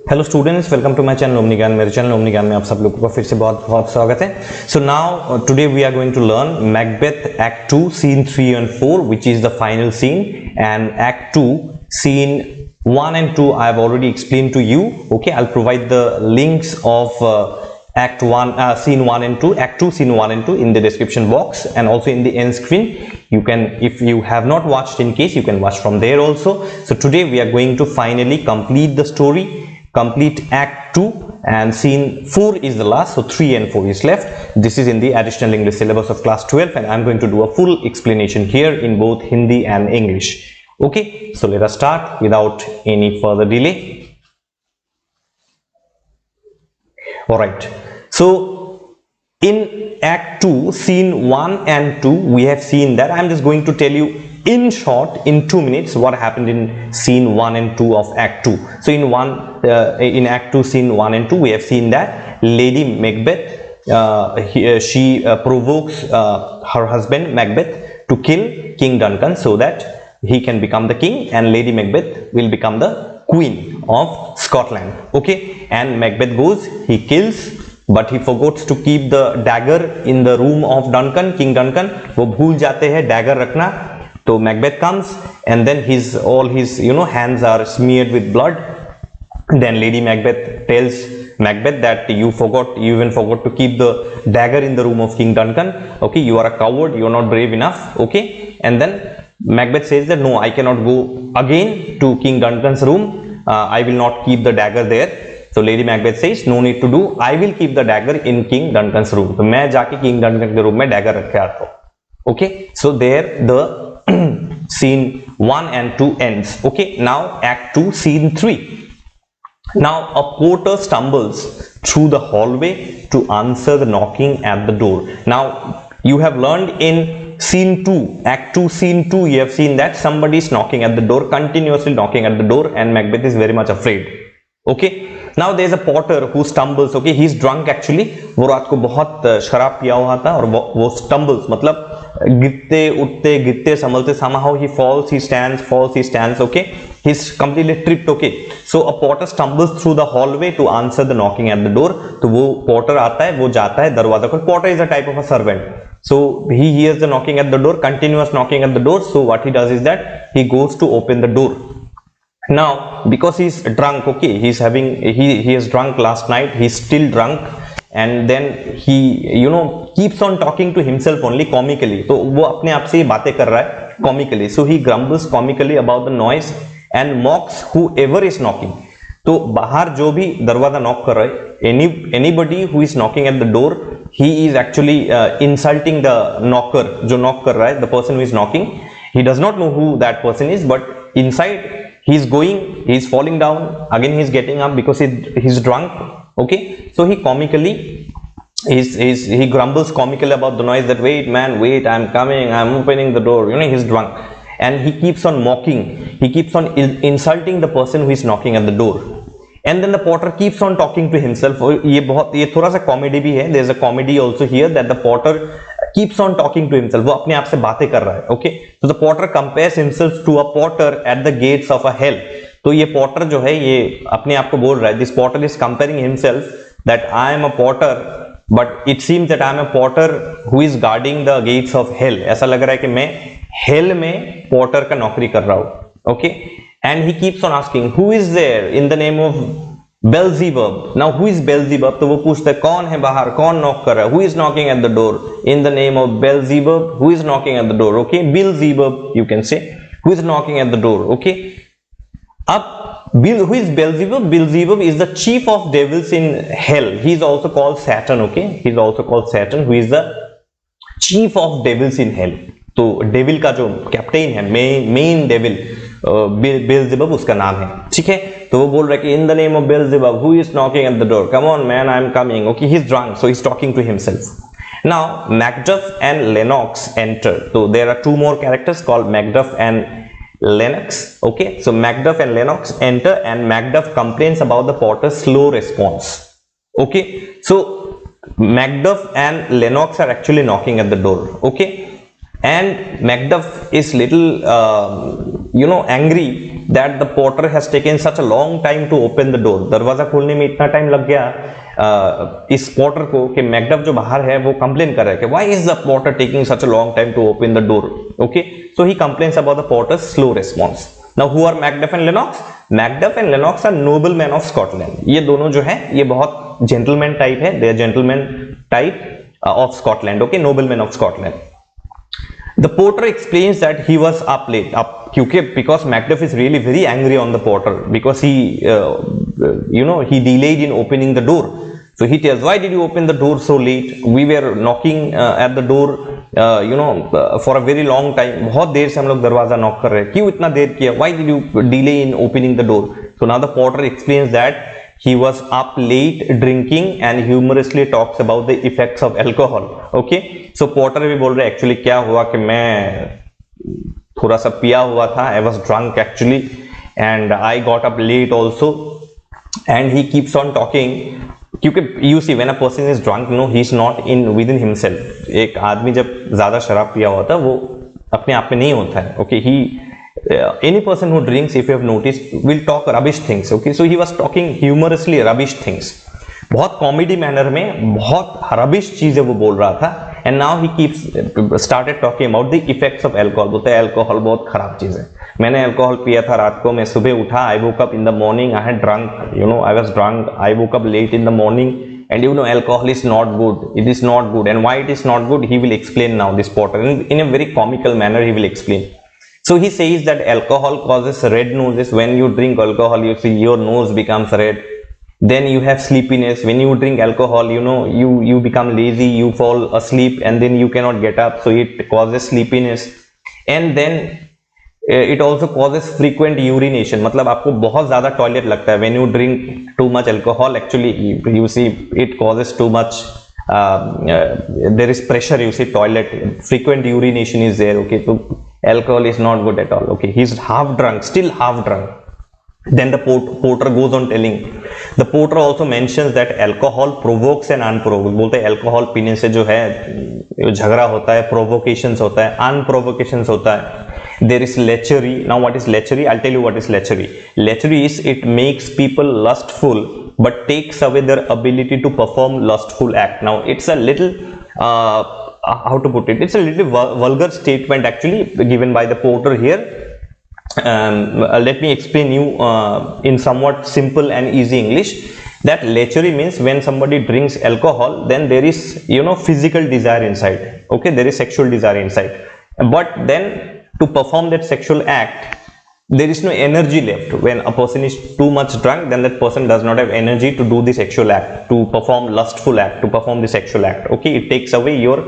Hello students, welcome to my channel Omni Gyan. मेरे channel Omni ज्ञान में आप सब लोगों का फिर से बहुत बहुत स्वागत है। So now today we are going to learn Macbeth act 2 scene 3 and 4 which is the final scene, and act 2 scene 1 and 2 I have already explained to you. Okay, I'll provide the links of act 1 scene 1 and 2 act 2 scene 1 and 2 in the description box and also in the end screen. You can, if you have not watched, in case you can watch from there also. So today we are going to finally complete the story, complete act 2, and scene 4 is the last, so 3 and 4 is left. This is in the additional English syllabus of class 12 and I'm going to do a full explanation here in both Hindi and English. Okay, so let us start without any further delay. All right, so in act 2 scene 1 and 2 we have seen that. I'm just going to tell you in short, in 2 minutes, what happened in scene 1 and 2 of act 2. So in act 2 scene 1 and 2 we have seen that Lady Macbeth she provokes her husband Macbeth to kill King Duncan so that he can become the king and Lady Macbeth will become the queen of Scotland. Okay, and Macbeth goes, he kills, but he forgets to keep the dagger in the room of Duncan, King Duncan. वो भूल जाते हैं dagger रखना. So Macbeth comes and then all his hands are smeared with blood. Then Lady Macbeth tells Macbeth that you even forgot to keep the dagger in the room of King Duncan. Okay, you are a coward, you are not brave enough. Okay, and then Macbeth says that no, I cannot go again to King Duncan's room. I will not keep the dagger there. So Lady Macbeth says no need to do, I will keep the dagger in King Duncan's room. तो मैं जाके King Duncan के room में dagger रख के आता हूँ. Okay, so there the scene 1 and 2 ends. Okay, now act 2 scene 3. Now a porter stumbles through the hallway to answer the knocking at the door. Now you have learned in scene 2 act 2 scene 2 you have seen that somebody is knocking at the door, continuously knocking at the door, and Macbeth is very much afraid. Okay, now there is a porter who stumbles. Okay, he is drunk actually. वो रात को बहुत शराब पिया हुआ था और वो stumbles मतलब गिरते उठते गिरते संभलते, somehow he falls, he stands. Okay, he's completely tripped. Okay, so a porter stumbles through the hallway to answer the knocking at the door. तो वो porter आता है, वो जाता है दरवाजा खोल. Porter is a type of a servant. So he hears the knocking at the door, continuous knocking at the door. So what he does is that he goes to open the door. Now because he's drunk, okay, he has drunk last night, he's still drunk, and then he keeps on talking to himself only comically. तो वो अपने आप से बातें कर रहा है comically. So he grumbles comically about the noise and mocks whoever is knocking. तो बाहर जो भी दरवाजा नॉक कर रहा है, anybody who is knocking at the door, he is actually insulting the knocker. जो knock कर रहा है, the person who is knocking, he does not know who that person is, but inside he is going, he is falling down, again he is getting up because he is drunk. Okay, so he grumbles comically about the noise that wait man, wait, I am coming, I am opening the door. He is drunk and he keeps on mocking, he keeps on insulting the person who is knocking at the door. And then the porter keeps on talking to himself. ये थोड़ा सा comedy भी है. There is a comedy also here that the porter keeps on talking to himself. वो अपने आप से बातें कर रहा है. Okay, so the porter compares himself to a porter at the gates of a hell. तो ये porter जो है ये अपने आप को बोल रहा है. This porter is comparing himself that I am a porter, but it seems that I am a porter who is guarding the gates of hell. ऐसा लग रहा है कि मैं hell में porter का नौकरी कर रहा हूँ. Okay, and he keeps on asking who is there in the name of Beelzebub. Now who is Beelzebub? तो वो पूछता है कौन है बाहर, कौन नॉक कर रहा है. Who is knocking at the door in the name of Beelzebub? Who is knocking at the door? Okay, Beelzebub you can say. Who is knocking at the door? Okay, अब who is Beelzebub? Beelzebub is the chief of devils in hell. He is also called Satan. Okay, he is also called Satan, who is the chief of devils in hell. तो devil का जो captain है, main devil बेल्जेबब उसका नाम है. ठीक है, तो वो बोल रहा है कि in the name of Beelzebub who is knocking at the door, come on man, I am coming. Okay, he is drunk, so he is talking to himself. Now Macduff and Lennox enter. तो there are 2 more characters called Macduff and Lennox. Okay, so Macduff and Lennox enter and Macduff complains about the porter's slow response. Okay, so Macduff and Lennox are actually knocking at the door. Okay, and Macduff is little angry that the porter has taken such a long time to open the door. दरवाजा खोलने में इतना time लग गया इस porter को कि Macduff जो बाहर है वो कंप्लेन कर रहा है कि why is the porter taking such a long time to open the door. Okay, so he complains about the porter's slow response. Now who are Macduff and Lennox? Macduff and Lennox are noblemen of Scotland. ये दोनों जो है ये बहुत gentleman type है, they are gentleman type of Scotland. Okay, noblemen of Scotland. The porter explains that he was up late, because Macduff is really very angry on the porter because he he delayed in opening the door. So he tells, why did you open the door so late? We were knocking at the door for a very long time. बहुत देर से हम लोग दरवाजा knock कर रहे हैं, क्यों इतना देर किया? Why did you delay in opening the door? So now the porter explains that he was up late drinking and humorously talks about the effects of alcohol. Okay, so porter भी बोल रहे actually क्या हुआ कि मैं थोड़ा सा पिया हुआ था, I was drunk actually and I got up late also, and he keeps on talking क्योंकि you see when a person is drunk, no, he is not in within himself. एक आदमी जब ज्यादा शराब पिया होता है वो अपने आप में नहीं होता है. Okay, any person who drinks, if you have noticed, will talk rubbish things. Okay, so he was talking humorously rubbish things. बहुत कॉमेडी मैनर में बहुत रबिश चीजें वो बोल रहा था. And now he keeps started talking about the effects of alcohol. बोलते हैं अल्कोहल बहुत खराब चीज है, मैंने अल्कोहल पिया था रात को, मैं सुबह उठा, I woke up in the morning, I had drunk, I was drunk, I woke up late in the morning, and alcohol is not good, it is not good. And why it is not good, he will explain now, this porter, in a very comical manner he will explain. So he says that alcohol causes red noses. When you drink alcohol, you see your nose becomes red. Then you have sleepiness. When you drink alcohol, you become lazy, you fall asleep, and then you cannot get up, so it causes sleepiness. And then it also causes frequent urination. मतलब आपको बहुत ज़्यादा toilet लगता है when you drink too much alcohol. Actually you see it causes too much there is pressure, you see toilet, frequent urination is there. Okay, so alcohol is not good at all. Okay, he's half drunk, still half drunk. Then the porter goes on telling, the porter also mentions that alcohol provokes and unprovokes. बोलते हैं alcohol पीने से जो है झगड़ा होता है, provocations होता है, unprovocations होता है. There is lechery. Now what is lechery? I'll tell you what is lechery. Lechery is it makes people lustful but takes away their ability to perform lustful act. Now it's a little how to put it, it's a little vulgar statement actually given by the porter here. Let me explain you in somewhat simple and easy English that lechery means when somebody drinks alcohol, then there is physical desire inside. Okay, there is sexual desire inside, but then to perform that sexual act there is no energy left. When a person is too much drunk, then that person does not have energy to do the sexual act, to perform lustful act, to perform the sexual act. Okay, it takes away your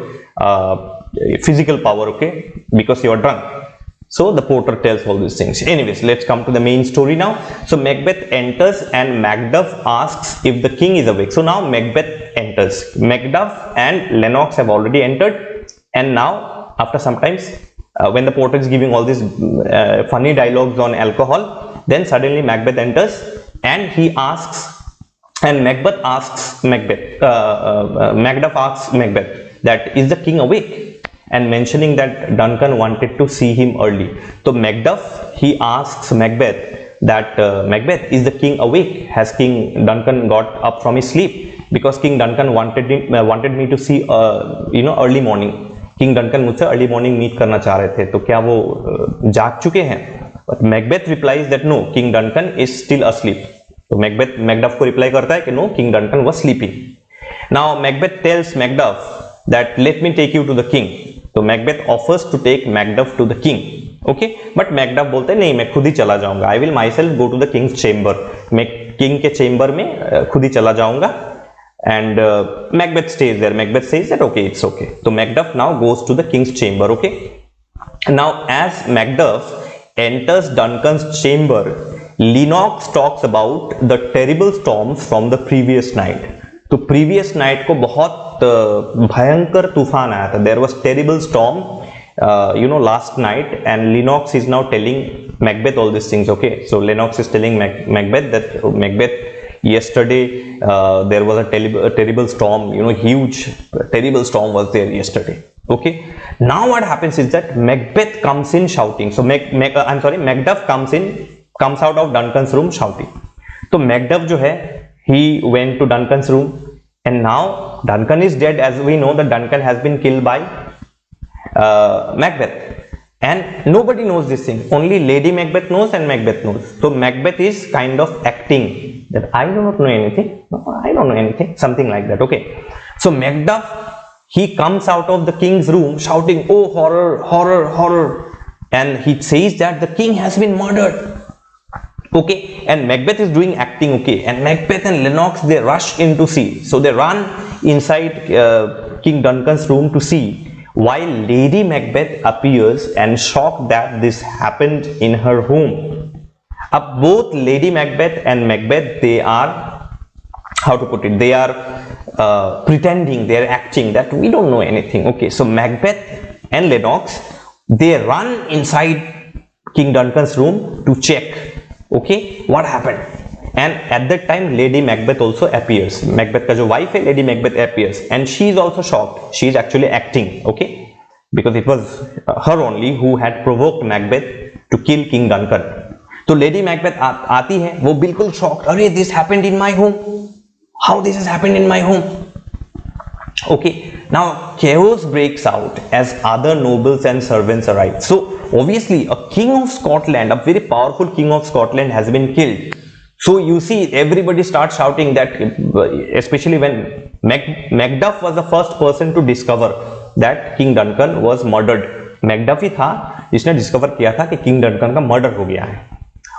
physical power. Okay, because you are drunk. So the porter tells all these things. Anyways, let's come to the main story now. So Macbeth enters and Macduff asks if the king is awake. So now Macbeth enters. Macduff and Lennox have already entered, and now after some times when the porter is giving all these funny dialogues on alcohol, then suddenly Macbeth enters and he asks, and Macbeth asks Macbeth, Macduff asks Macbeth that is the king awake, and mentioning that Duncan wanted to see him early. So Macduff, he asks Macbeth that Macbeth, is the king awake? Has King Duncan got up from his sleep? Because King Duncan wanted me to see early morning. King Duncan मुझसे early morning meet करना चाह रहे थे, तो क्या वो जाग चुके हैं? But Macbeth replies that no, king Duncan is still asleep. तो मैकडफ को रिप्लाई करता है कि no, king Duncan was sleeping. Now Macbeth tells Macduff that let me take you to the king. तो Macbeth offers to take Macduff to the king. Okay, but Macduff बोलते हैं नहीं, मैं खुद ही चला जाऊंगा. I will myself go to the king's chamber. मैं किंग के चेम्बर में खुद ही चला जाऊंगा. And Macbeth stays there. Macbeth says that okay, it's okay. So Macduff now goes to the king's chamber. Okay, now as Macduff enters Duncan's chamber, Lennox talks about the terrible storms from the previous night. तो previous night को बहुत भयंकर तूफान आया था. There was terrible storm last night, and Lennox is now telling Macbeth all these things. Okay, so Lennox is telling Macbeth that Macbeth, yesterday there was a terrible storm, huge terrible storm was there yesterday. Okay, now what happens is that Macbeth comes in shouting. So Macduff comes in comes out of Duncan's room shouting. तो Macduff जो है, he went to Duncan's room, and now Duncan is dead. As we know that Duncan has been killed by Macbeth, and nobody knows this thing. Only Lady Macbeth knows and Macbeth knows. So Macbeth is kind of acting that I do not know anything. No, I don't know anything. Something like that. Okay. So Macduff, he comes out of the king's room shouting, "Oh horror, horror, horror!" And he says that the king has been murdered. Okay, and Macbeth is doing acting. Okay, and Macbeth and Lennox, they rush in to see. So they run inside King Duncan's room to see, while Lady Macbeth appears and shocked that this happened in her home. Both Lady Macbeth and Macbeth, they are, how to put it, they are pretending, they are acting that we don't know anything. Okay, so Macbeth and Lennox, they run inside King Duncan's room to check, okay, what happened. And at that time Lady Macbeth also appears. Macbeth का जो wife है, Lady Macbeth appears, and she is also shocked. She is actually acting, okay, because it was her only who had provoked Macbeth to kill King Duncan. तो Lady Macbeth आती है, वो बिल्कुल shocked. अरे, this happened in my home. How this has happened in my home? Okay, now chaos breaks out as other nobles and servants arrive. So obviously a king of Scotland, a very powerful king of Scotland, has been killed. So you see everybody starts shouting that, especially when Macduff was the first person to discover that King Duncan was murdered. Macduff ही था जिसने discover किया था कि King Duncan का murder हो गया है.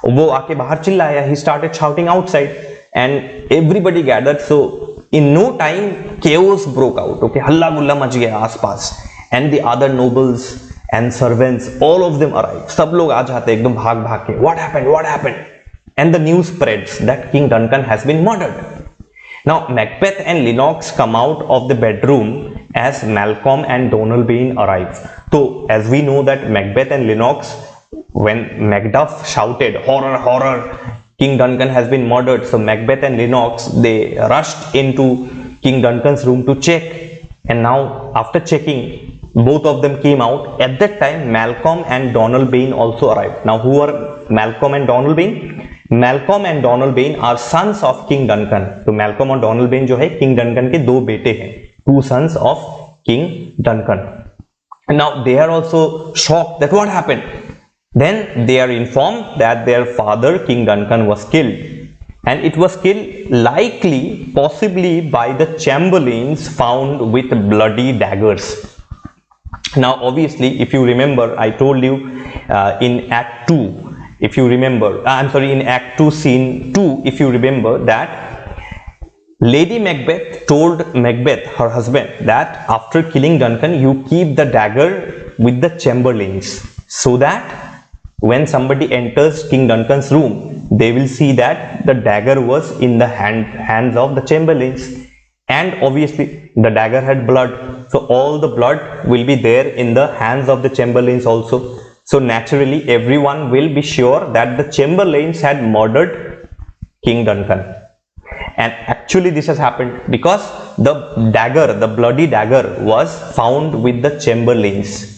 वो आके बाहर चिल्लाया. He started shouting outside and everybody gathered. So in no time chaos broke out. Okay, हल्ला गुल्ला मच गया आसपास, and the other nobles and servants, all of them arrived. सब लोग आ जाते एकदम भाग भाग के. What happened? What happened? And the news spreads that King Duncan has been murdered. Now Macbeth and Lennox come out of the bedroom as Malcolm and Donalbain arrive. So as we know that Macbeth and Lennox, when Macduff shouted horror, horror, King Duncan has been murdered, so Macbeth and Lennox, they rushed into King Duncan's room to check. And now after checking, both of them came out. At that time Malcolm and Donalbain also arrived. Now who are Malcolm and Donalbain? Malcolm and Donalbain are sons of King Duncan. तो Malcolm और Donalbain जो है King Duncan के दो बेटे हैं, two sons of King Duncan. Now they are also shocked that what happened. Then they are informed that their father King Duncan was killed, and it was killed likely, possibly by the chamberlains found with bloody daggers. Now obviously if you remember, I told you in Act 2, if you remember, in Act 2 Scene 2, if you remember, that Lady Macbeth told Macbeth, her husband, that after killing Duncan, you keep the dagger with the chamberlains, so that when somebody enters King Duncan's room, they will see that the dagger was in the hands of the chamberlains. And obviously the dagger had blood, so all the blood will be there in the hands of the chamberlains also. So naturally everyone will be sure that the chamberlains had murdered King Duncan. And actually this has happened because the dagger, the bloody dagger, was found with the chamberlains.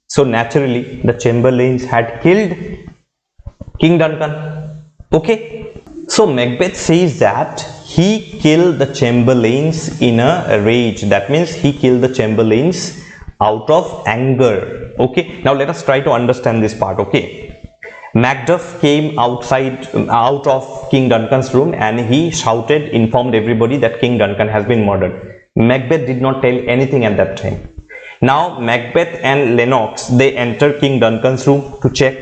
So naturally the chamberlains had killed King Duncan. Okay, so Macbeth says that he killed the chamberlains in a rage. That means he killed the chamberlains out of anger. Okay, now let us try to understand this part. Okay, Macduff came out of King Duncan's room and he shouted, informed everybody that King Duncan has been murdered. Macbeth did not tell anything at that time. Now Macbeth and Lennox, they enter King Duncan's room to check,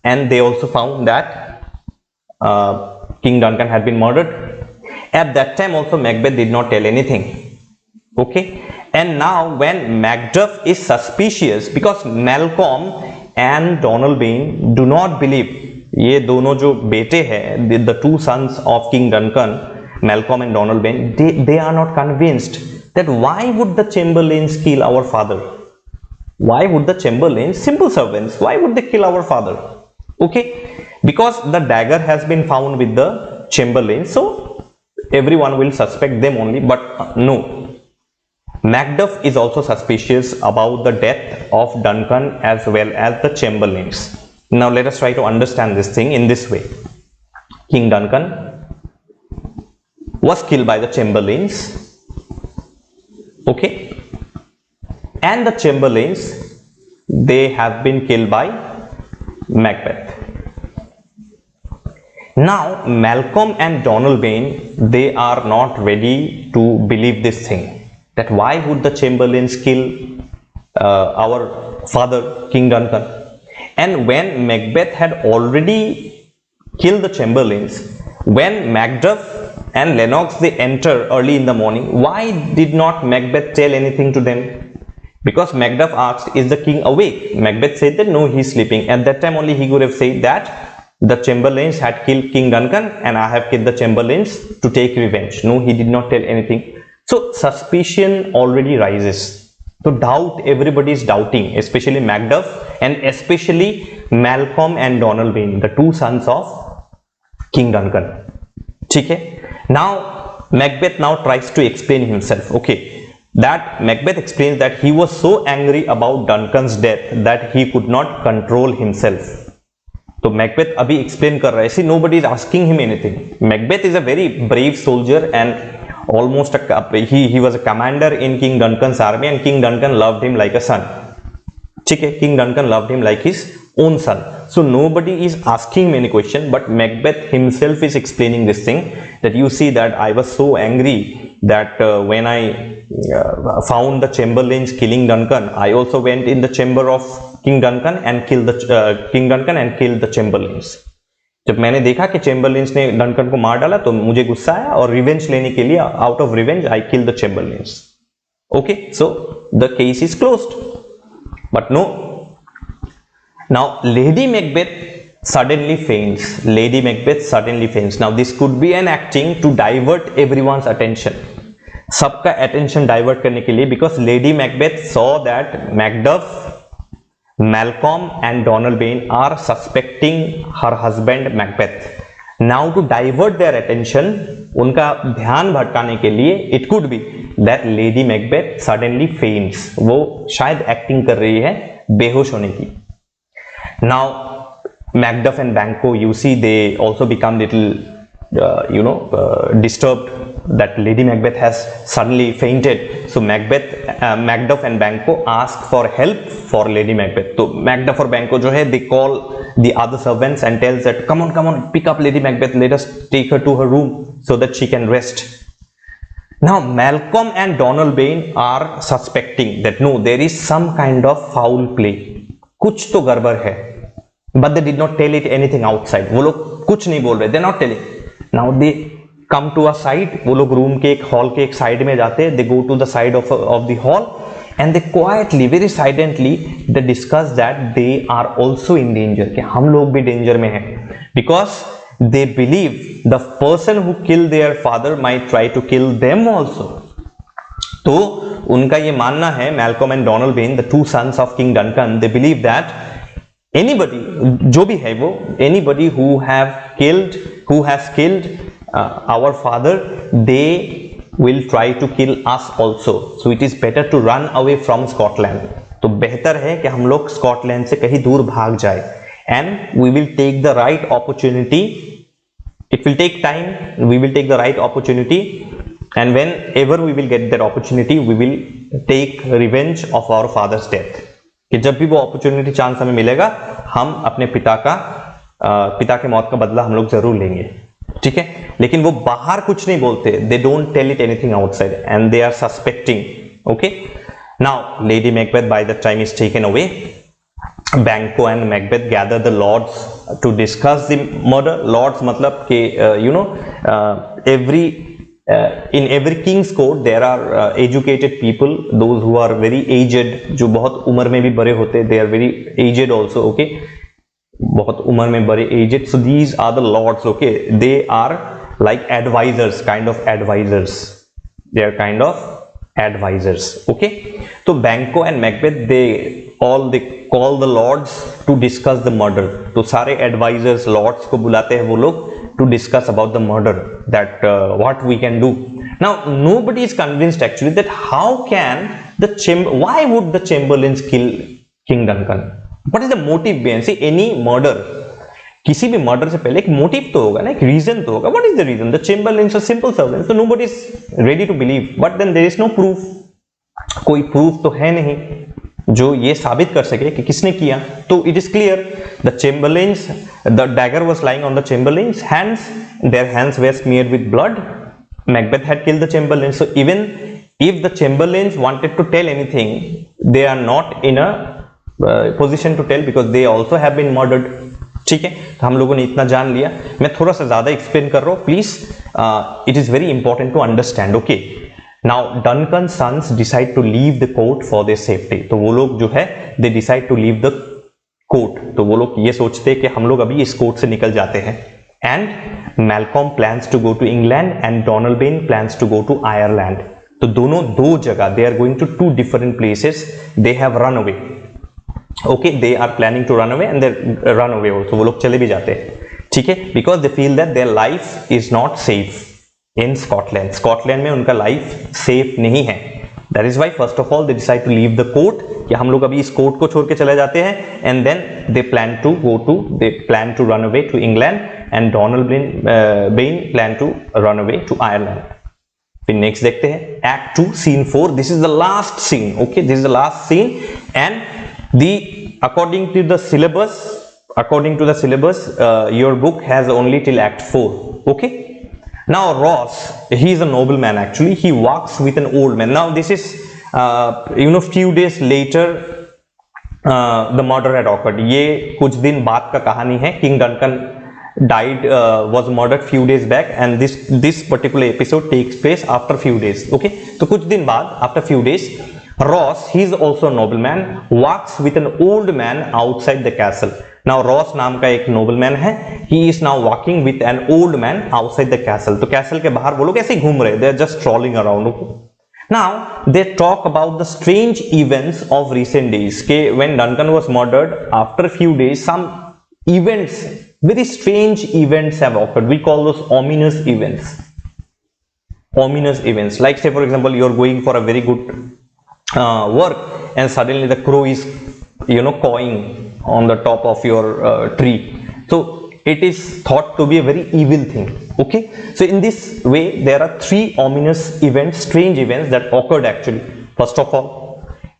and they also found that King Duncan had been murdered. At that time also Macbeth did not tell anything. Okay, and now when Macduff is suspicious, because Malcolm and Donalbain do not believe, ये दोनों जो बेटे हैं, the two sons of King Duncan, Malcolm and Donalbain, they are not convinced that why would the chamberlains kill our father? Why would the chamberlains, simple servants, why would they kill our father? Okay, because the dagger has been found with the chamberlains, so everyone will suspect them only. But no, Macduff is also suspicious about the death of Duncan as well as the chamberlains. Now let us try to understand this thing in this way. King Duncan was killed by the Chamberlains, okay, and the Chamberlains, they have been killed by Macbeth. Now Malcolm and Donalbain, they are not ready to believe this thing, that why would the Chamberlains kill our father King Duncan. And when Macbeth had already killed the Chamberlains, when Macduff and Lennox, they enter early in the morning, why did not Macbeth tell anything to them? Because Macduff asked, is the king awake? Macbeth said that no, he is sleeping. At that time only he could have said that the Chamberlains had killed King Duncan and I have killed the Chamberlains to take revenge. No, he did not tell anything. So suspicion already rises. So doubt, everybody is doubting, especially Macduff and especially Malcolm and Donalbain, the two sons of King Duncan. Okay? Now Macbeth now tries to explain himself. Okay, that Macbeth explains that he was so angry about Duncan's death that he could not control himself. So Macbeth abhi explain kar raha hai. See, nobody is asking him anything. Macbeth is a very brave soldier and almost he was a commander in King Duncan's army, and King Duncan loved him like a son. Okay? King Duncan loved him like his own son. So nobody is asking him any question, but Macbeth himself is explaining this thing, that you see that I was so angry that when I found the Chamberlains killing Duncan, I also went in the chamber of King Duncan and killed the Chamberlains. जब मैंने देखा कि Chamberlain's ने Duncan को मार डाला तो मुझे गुस्सा आया और रिवेंज लेने के लिए out of revenge I kill the chamberlains. Okay, so the case is closed. But no. Now Lady Macbeth suddenly faints. Lady Macbeth suddenly faints. Now this could be an acting to divert everyone's attention. सबका attention divert करने के लिए, because Lady Macbeth saw that Macduff, Malcolm and Donalbain are suspecting her husband Macbeth. Now to divert their attention, उनका ध्यान भटकाने के लिए, it could be that Lady Macbeth suddenly faints. वो शायद एक्टिंग कर रही है बेहोश होने की. Now Macduff and Banquo, you see, they also become little disturbed that Lady Macbeth has suddenly fainted. So Macduff and Banquo ask for help for Lady Macbeth. So Macduff or Banquo जो है, they call the other servants and tells that come on, pick up Lady Macbeth, let us take her to her room so that she can rest. Now Malcolm and Donalbain are suspecting that no, there is some kind of foul play, कुछ तो गड़बड़ है, but they did not tell it anything outside. वो लोग कुछ नहीं बोल रहे, they're not telling. Now they come to a side, वो लोग रूम के एक हॉल के एक साइड में जाते हैं. They go to the side of the hall and they quietly, very silently, they discuss that they are also in danger, कि हम लोग भी danger में हैं, because they believe the person who killed their father might try to kill them also. तो उनका ये मानना है, Malcolm and Donalbain, the two sons of King Duncan, they believe that anybody, जो भी है वो, anybody who has killed our father, they will try to kill us also. So it is better to run away from Scotland. तो बेहतर है कि हम लोग स्कॉटलैंड से कहीं दूर भाग जाए. And we will take the right opportunity. It will take time. We will take the right opportunity. And whenever we will get that opportunity, we will take revenge of our father's death. कि जब भी वो opportunity chance हमें मिलेगा, हम अपने पिता के मौत का बदला हम लोग जरूर लेंगे. ठीक है, लेकिन वो बाहर कुछ नहीं बोलते. They don't tell it anything outside and they are suspecting. Okay, now Lady Macbeth by that time is taken away. Banquo and Macbeth gather the lords to discuss the murder. Lords मतलब कि in every king's court there are educated people, those who are very aged, जो बहुत उम्र में भी बड़े होते, they are very aged also. Okay, बहुत उम्र में बड़े aged. So these are the lords. Okay, they are like advisors, kind of advisors. They are kind of advisors. Okay, so Banquo and Macbeth, they call the lords to discuss the murder. तो सारे advisors, lords को बुलाते हैं वो लोग to discuss about the murder, that what we can do. Now nobody is convinced actually that why would the Chamberlains kill King Duncan? What is the motive behind, see any murder, किसी भी murder से पहले एक motive तो होगा ना, एक reason तो होगा. What is the reason? The chamberlains are simple servants, so nobody is ready to believe, but then there is no proof. कोई प्रूफ तो है नहीं जो ये साबित कर सके कि किसने किया. तो it is clear, the chamberlains, the dagger was lying on the chamberlains hands, their hands were smeared with blood. Macbeth had killed the Chamberlain. So even if the Chamberlains wanted to tell anything, they are not in a position to tell because they also have been murdered. ठीक है, तो हम लोगों ने इतना जान लिया. मैं थोड़ा सा ज्यादा एक्सप्लेन कर रहा हूँ, please. It is very important to understand. Okay, now Duncan sons decide to leave the court for their safety. तो वो लोग जो है they decide to leave the court. तो वो लोग ये सोचते हैं कि हम लोग अभी इस कोर्ट से निकल जाते हैं. And Malcolm plans to go to England and Donald plans to go to Ireland. तो दोनों दो जगह, they are going to two different places. They have run away. Okay, they are planning to run away and they run away also. वो लोग चले भी जाते हैं. ठीक है, because they feel that their life is not safe in Scotland. Scotland में उनका लाइफ सेफ नहीं है. That is why first of all they decide to leave the court, कि हम लोग अभी इस कोर्ट को छोड़ के चले जाते हैं. And then they plan to run away to England and Donalbain plan to run away to Ireland. फिर नेक्स्ट देखते हैं act 2 scene 4. This is the last scene. Okay, this is the last scene and according to the syllabus, your book has only till act 4. Okay, now Ross, he is a nobleman. Actually, he walks with an old man. Now this is few days later the murder had occurred. ये कुछ दिन बाद का कहानी है. King Duncan died, was murdered few days back, and this particular episode takes place after few days. Okay, तो कुछ दिन बाद, after few days, Ross, he is also a nobleman, walks with an old man outside the castle. Now Ross नाम का एक nobleman है. He is now walking with an old man outside the castle. तो castle के बाहर वो लोग ऐसे ही घूम रहे. They are just strolling around. Okay? Now they talk about the strange events of recent days. Okay, when Duncan was murdered, after a few days, some events, very strange events have occurred. We call those ominous events. Ominous events. Like say for example, you are going for a very good work and suddenly the crow is cawing on the top of your tree. So it is thought to be a very evil thing. Okay, so in this way there are 3 ominous events, strange events that occurred actually. First of all,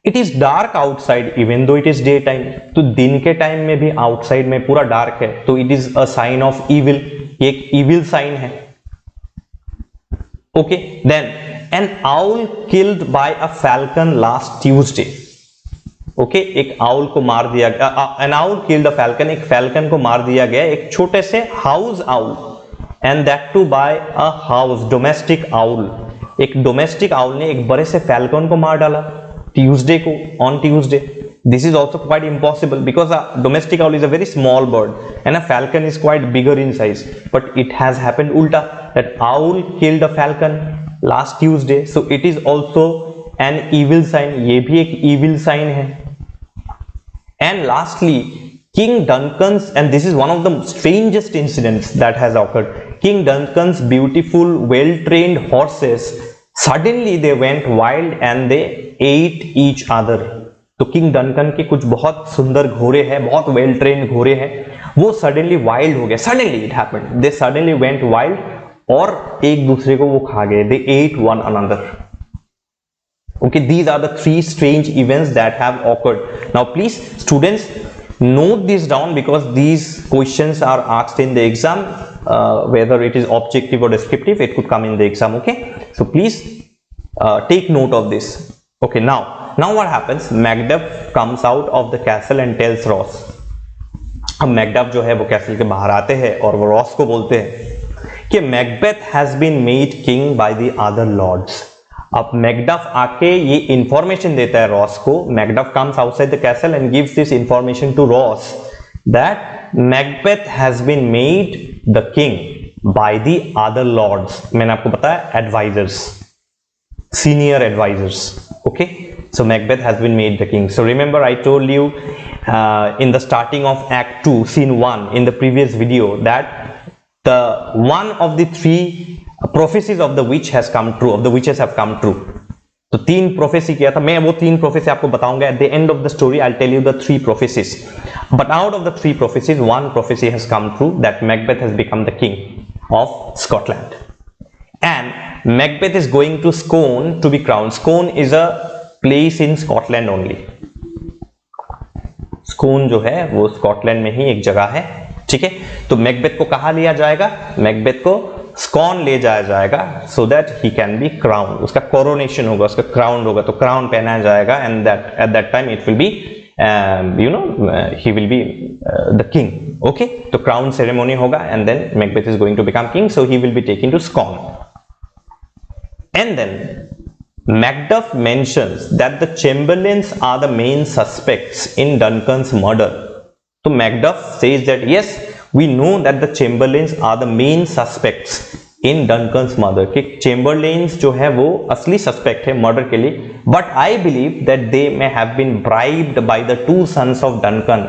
it is dark outside even though it is daytime. तो दिन के time में भी outside में पूरा dark है, तो it is a sign of evil. एक evil sign है. Okay, then an owl killed by a falcon last Tuesday. Okay, एक owl को मार दिया गया. An owl killed a falcon, एक falcon को मार दिया गया एक छोटे से house owl, and that too by a house domestic owl. एक domestic owl ने एक बड़े से falcon को मार डाला Tuesday को, on Tuesday. This is also quite impossible because a domestic owl is a very small bird and a falcon is quite bigger in size. But it has happened ulta, that owl killed a falcon last Tuesday. So it is also an evil sign. ये भी एक evil sign है. And lastly, King Duncan's, and this is one of the strangest incidents that has occurred. King Duncan's beautiful, well-trained horses, suddenly they went wild and they ate each other. तो king Duncan के कुछ बहुत सुंदर घोड़े हैं, बहुत well trained घोड़े हैं, वो सडनली वाइल्ड हो गए. Suddenly it happened, they suddenly went wild और एक दूसरे को वो खा गए. They ate one another. Okay, these are the 3 strange events that have occurred. Now please students note this down because these questions are asked in the exam, whether it is objective or descriptive, it could come in the exam. Okay, so please take note of this. Okay, now what happens? Macbeth comes out of the castle and tells Ross. अब Macduff जो है वो castle के बाहर आते हैं और वो रॉस को बोलते हैं कि Macbeth has been made king by the other lords. अब मैकडफ आके ये इंफॉर्मेशन देता है रॉस को. Macduff comes outside the castle and gives this information to Ross that Macbeth has been made the king by the other lords. मैंने आपको बताया advisers, senior advisers. Okay, so Macbeth has been made the king. So remember I told you in the starting of act 2 scene 1 in the previous video that the one of the 3 prophecies of the witch has come true, of the witches have come true. तो 3 prophecy किया था, मैं वो 3 prophecy आपको बताऊंगा at the end of the story. I tell you the 3 prophecies, but out of the 3 prophecies 1 prophecy has come true, that Macbeth has become the king of Scotland and Macbeth is going to Scone to be crowned. Scone is a place in Scotland only. Scone जो है वो Scotland में ही एक जगह है, ठीक है. तो मैकबेथ को कहाँ लिया जाएगा? मैकबेथ को स्कॉन ले जाया जाएगा so that he can be crowned. उसका कोरोनेशन होगा, उसका क्राउन होगा, तो क्राउन पहनाया जाएगा and that at that time it will be he will be the king. Okay, तो crown ceremony होगा and then Macbeth is going to become king, so he will be taken to Scone. And then Macduff mentions that the Chamberlains are the main suspects in Duncan's murder. So Macduff says that yes, we know that the Chamberlains are the main suspects in Duncan's murder. कि Chamberlains जो है वो असली suspect है murder के लिए, but I believe that they may have been bribed by the 2 sons of Duncan,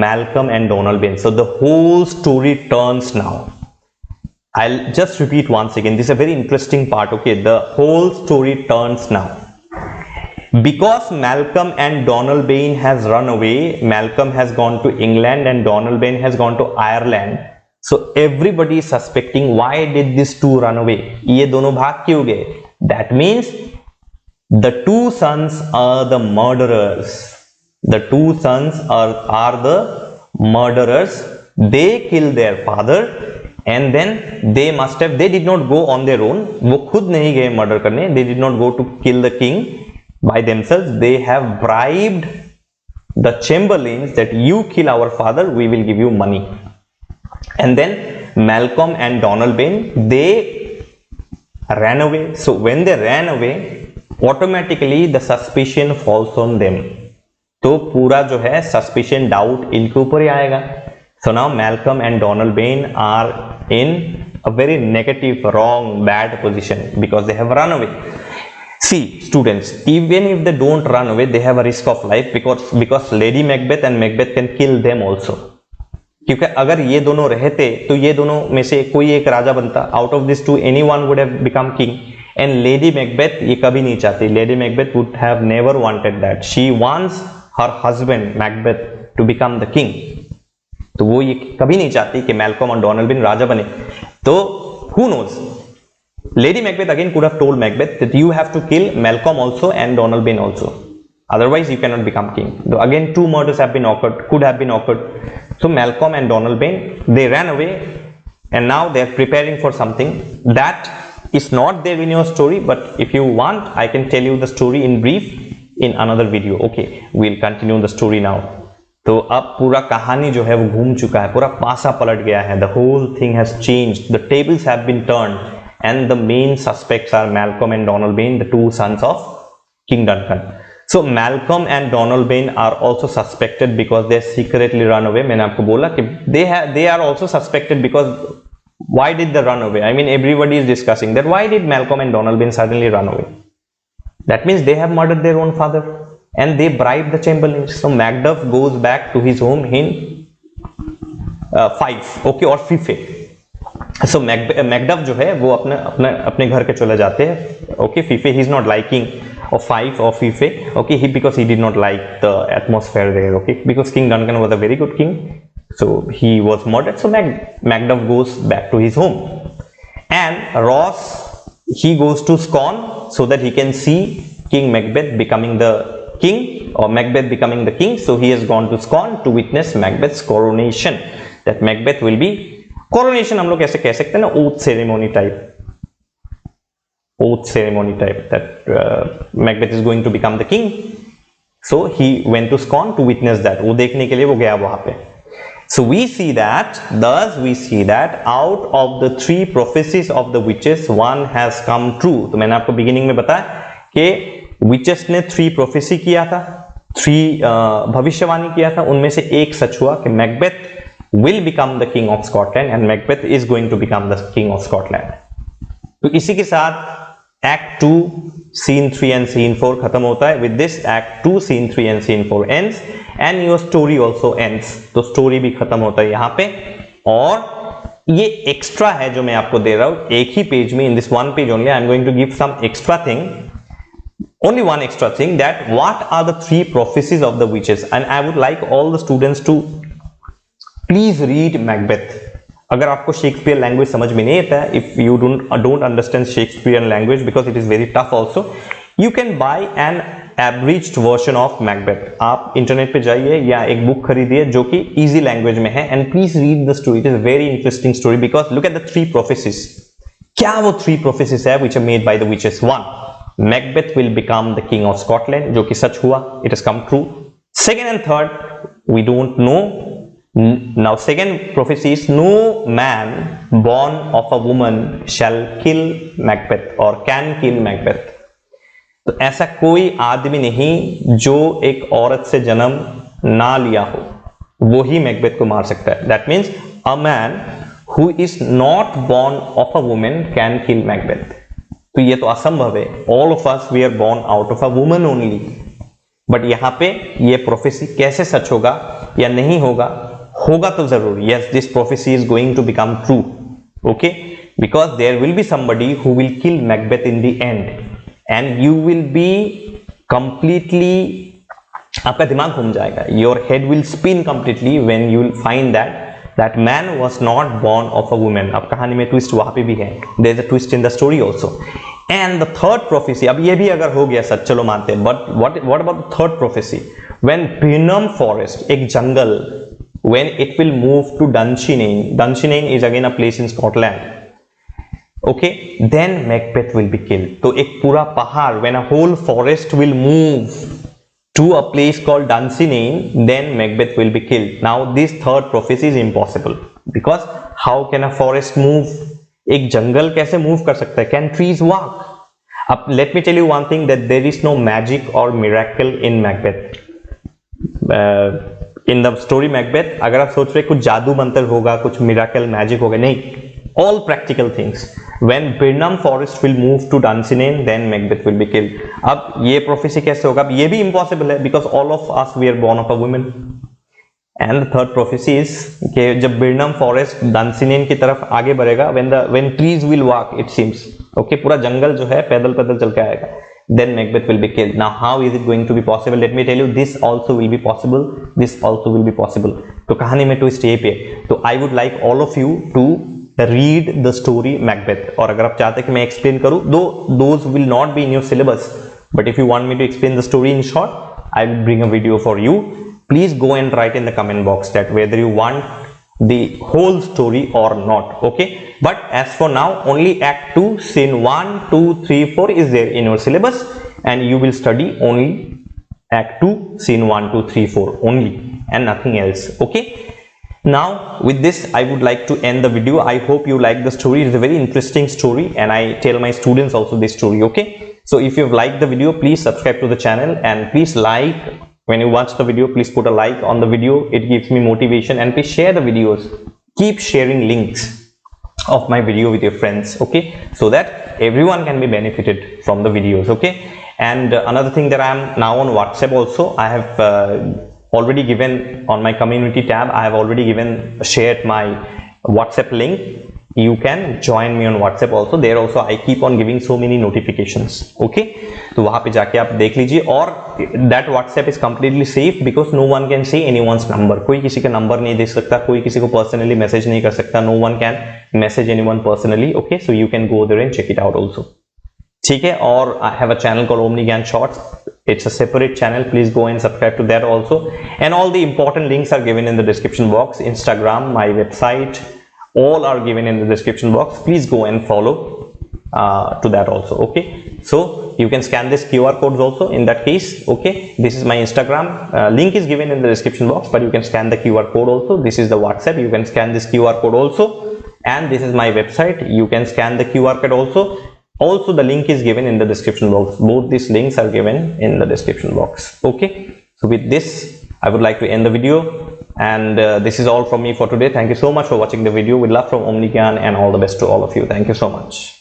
Malcolm and Donald Bain. So the whole story turns now. I'll just repeat once again. This is a very interesting part. Okay, the whole story turns now. Because Malcolm and Donald Bain has run away, Malcolm has gone to England and Donald Bain has gone to Ireland. So everybody is suspecting why did these 2 run away? ये दोनों भाग क्यों गए? That means the 2 sons are the murderers. The 2 sons are the murderers. They killed their father. And then they did not go on their own. वो खुद नहीं गए murder करने. They did not go to kill the king by themselves. They have bribed the Chamberlains that you kill our father, we will give you money. And then Malcolm and Donald Bain, they ran away. So when they ran away, automatically the suspicion falls on them. तो पूरा जो है suspicion, doubt इनके ऊपर ही आएगा. So now Malcolm and Donald Bain are in a very negative, wrong, bad position because they have run away. See, students, even if they don't run away, they have a risk of life because Lady Macbeth and Macbeth can kill them also. क्योंकि अगर ये दोनों रहते तो ये दोनों में से कोई एक राजा बनता. Out of these 2, anyone would have become king. And Lady Macbeth ये कभी नहीं चाहती. Lady Macbeth would have never wanted that. She wants her husband Macbeth to become the king. तो वो ये कभी नहीं चाहती कि मैल्कम और डोनाल्ड बेन राजा बने. तो who knows? Lady Macbeth again could have told Macbeth that you have to kill Malcolm also and Donald Bain also. Otherwise you cannot become king. So again 2 murders could have been occurred. So Malcolm and Donald Bain, they ran away and now they are preparing for something that is not there in your story, but if you want I can tell you the story in brief in another video. Okay, we'll continue the story now. तो अब पूरा कहानी जो है वो घूम चुका है, पूरा पासा पलट गया है. The whole thing has changed. The tables have been turned, and the main suspects are Malcolm and Donald Bain, the 2 sons of King Duncan. So Malcolm and Donald Bain are also suspected because they secretly run away. मैंने आपको बोला कि they are also suspected because why did they run away? I mean everybody is discussing that why did Malcolm and Donald Bain suddenly run away? That means they have murdered their own father. And they bribe the Chamberlains. So Macduff goes back to his home in Fife, okay, or Fife. So Macduff जो है वो अपने घर के चले जाते हैं. Okay, Fife, he is not liking of Fife or Fife. Okay, because he did not like the atmosphere there. Okay, because King Duncan was a very good king, so he was murdered. So Macduff goes back to his home, and Ross, he goes to Scone so that he can see King Macbeth becoming the king or Macbeth becoming the king. So he has gone to Scone to witness Macbeth's coronation. That Macbeth will be coronation, हम लोग कैसे कह सकते हैं ना, oath ceremony type that Macbeth is going to become the king. So he went to Scone to witness that. वो देखने के लिए वो गया वहां पे. So we see that out of the 3 prophecies of the witches, 1 has come true. तो मैंने आपको beginning में बताया कि विचेस ने 3 प्रोफेसी किया था, 3 भविष्यवाणी किया था. उनमें से एक सच हुआ कि Macbeth will become the king of Scotland and Macbeth is going to become the king of Scotland. तो इसी के साथ एक्ट 2 सीन 3 एंड सीन 4 खत्म होता है. With this act 2 scene 3 and scene 4 ends and your story also ends. तो story भी खत्म होता है यहाँ पे. और ये एक्स्ट्रा है जो मैं आपको दे रहा हूं एक ही पेज में. In this 1 page only I am going to give some extra thing. only one extra thing, that what are the 3 prophecies of the witches, and I would like all the students to please read Macbeth. अगर आपको Shakespeare language समझ में नहीं आता है, if you don't understand Shakespearean language because it is very tough also, you can buy an abridged version of Macbeth. आप internet पे जाइए या एक बुक खरीदिए जो कि इजी लैंग्वेज में है, and please read the story. It is a very interesting story because look at the 3 prophecies. क्या वो 3 prophecies है which are made by the witches? 1, Macbeth will become the king of Scotland, जो कि सच हुआ, it has come true. Second and third, we don't know. Now second prophecy is, no man born of a woman shall kill Macbeth or can kill Macbeth. तो ऐसा कोई आदमी नहीं जो एक औरत से जन्म ना लिया हो, वो ही मैकबेथ को मार सकता है. That means a man who is not born of a woman can kill Macbeth. तो ये तो असंभव है. All of us we are born out of a woman only. But यहाँ पे ये प्रोफेसी कैसे सच होगा या नहीं होगा? होगा तो जरूर. Yes, this prophecy is going to become true. Okay, because there will be somebody who will kill Macbeth in the end, and you will be completely, आपका दिमाग घूम जाएगा. Your head will spin completely when you will find that man was not born of a woman. अब कहानी में twist वहां पे भी है. There is a twist in the story also. And the third prophecy, अब ये भी अगर हो गया सच, चलो मानते हैं, but what about the third prophecy? When Burnham Forest, एक जंगल, when it will move to Dunsinane is again a place in Scotland. Okay, then Macbeth will be killed. तो एक पूरा पहाड़, when a whole forest will move to a place called Dunsinane, then Macbeth will be killed. Now this third prophecy is impossible because how can a forest move? एक जंगल कैसे move कर सकता है? Can trees walk? अब let me tell you one thing, that there is no magic or miracle in Macbeth. In the story Macbeth, अगर आप सोच रहे कुछ जादू मंत्र होगा, कुछ मिराकल मैजिक होगा, नहीं. All practical things. When Burnham Forest will move to Dunsinane, then Macbeth will be killed. अब ये प्रोफेसी कैसे होगा? अब ये भी impossible है because all of us we are born of a woman. And the third prophecy is कि जब Burnham Forest Dunsinane की तरफ आगे बढ़ेगा, when trees will walk, it seems. Okay, पूरा जंगल जो है पैदल पैदल चल के आएगा. Then Macbeth will be killed. Now how is it going to be possible? Let me tell you, this also will be possible. This also will be possible. तो कहानी में twist ये पे. तो I would like all of you to read the story Macbeth. और अगर आप चाहते हैं कि मैं explain करूँ, though those will not be in your syllabus, but if you want me to explain the story in short, I will bring a video for you. Please go and write in the comment box that whether you want the whole story or not. Okay, but as for now, only act 2 scene 1 2 3 4 is there in your syllabus, and you will study only act 2 scene 1 2 3 4 only and nothing else. Okay, now with this I would like to end the video. I hope you like the story. It is a very interesting story and I tell my students also this story. Okay, so if you have liked the video, please subscribe to the channel and please like. When you watch the video, please put a like on the video. It gives me motivation, and please share the videos. Keep sharing links of my video with your friends, okay, so that everyone can be benefited from the videos. Okay, and another thing, that I am now on WhatsApp also. I have already given on my community tab, I have already shared my WhatsApp link. You can join me on WhatsApp also. There also I keep on giving so many notifications. Okay, तो वहां पे जाके आप देख लीजिए. और that WhatsApp is completely safe because no one can see anyone's number. कोई किसी का नंबर नहीं दे सकता, कोई किसी को पर्सनली मैसेज नहीं कर सकता. No one can message anyone personally. Okay, so you can go there and check it out also. ठीक है. और I have a channel called Omni Gyan Shorts. It's a separate channel. Please go and subscribe to that also. And all the important links are given in the description box. Instagram, my website, all are given in the description box. Please go and follow to that also. Okay, so you can scan this QR codes also in that case. Okay, this is my Instagram, link is given in the description box, but you can scan the QR code also. This is the WhatsApp, you can scan this QR code also, and this is my website, you can scan the QR code also. Also the link is given in the description box. Both these links are given in the description box. Okay, so with this I would like to end the video, and this is all from me for today. Thank you so much for watching the video. With love from Omni Gyan, and all the best to all of you. Thank you so much.